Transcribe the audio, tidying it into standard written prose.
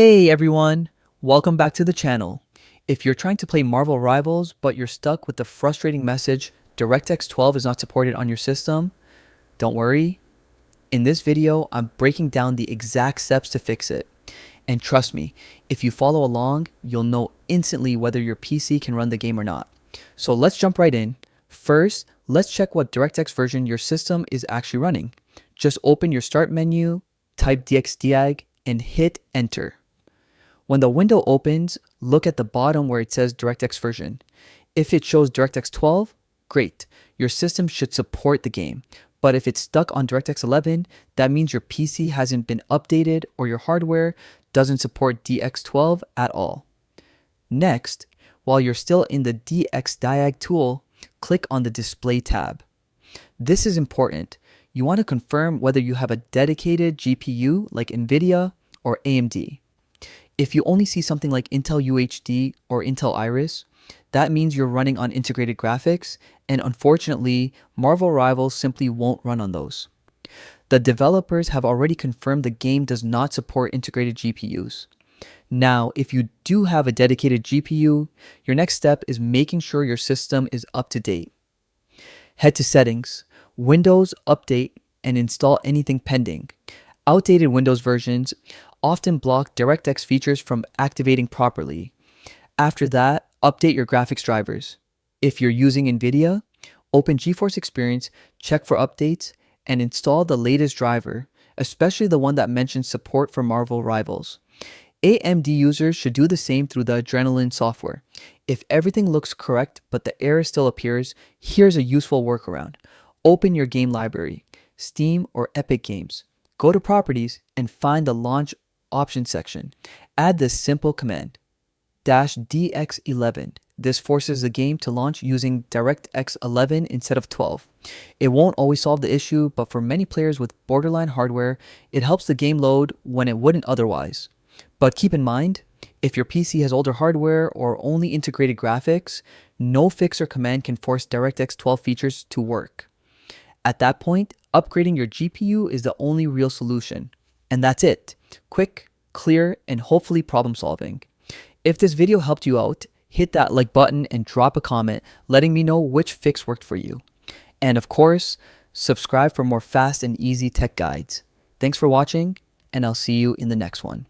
Hey everyone, welcome back to the channel. If you're trying to play Marvel Rivals but you're stuck with the frustrating message DirectX 12 is not supported on your system, don't worry. In this video, I'm breaking down the exact steps to fix it. And trust me, if you follow along, you'll know instantly whether your PC can run the game or not. So let's jump right in. First, let's check what DirectX version your system is actually running. Just open your start menu, type dxdiag, and hit enter. When the window opens, look at the bottom where it says DirectX version. If it shows DirectX 12, great. Your system should support the game. But if it's stuck on DirectX 11, that means your PC hasn't been updated or your hardware doesn't support DX12 at all. Next, while you're still in the DXdiag tool, click on the Display tab. This is important. You want to confirm whether you have a dedicated GPU like NVIDIA or AMD. If you only see something like Intel UHD or Intel Iris, that means you're running on integrated graphics, and unfortunately, Marvel Rivals simply won't run on those. The developers have already confirmed the game does not support integrated GPUs. Now, if you do have a dedicated GPU, your next step is making sure your system is up to date. Head to Settings, Windows, Update, and install anything pending. Outdated Windows versions often block DirectX features from activating properly. After that, update your graphics drivers. If you're using NVIDIA, open GeForce Experience, check for updates, and install the latest driver, especially the one that mentions support for Marvel Rivals. AMD users should do the same through the Adrenaline software. If everything looks correct but the error still appears, here's a useful workaround. Open your game library, Steam or Epic Games. Go to Properties and find the Launch Options section. Add this simple command, -dx11. This forces the game to launch using DirectX 11 instead of 12. It won't always solve the issue, but for many players with borderline hardware, it helps the game load when it wouldn't otherwise. But keep in mind, if your PC has older hardware or only integrated graphics, no fix or command can force DirectX 12 features to work. At that point, upgrading your GPU is the only real solution. And that's it. Quick, clear, and hopefully problem solving. If this video helped you out, hit that like button and drop a comment letting me know which fix worked for you. And of course, subscribe for more fast and easy tech guides. Thanks for watching, and I'll see you in the next one.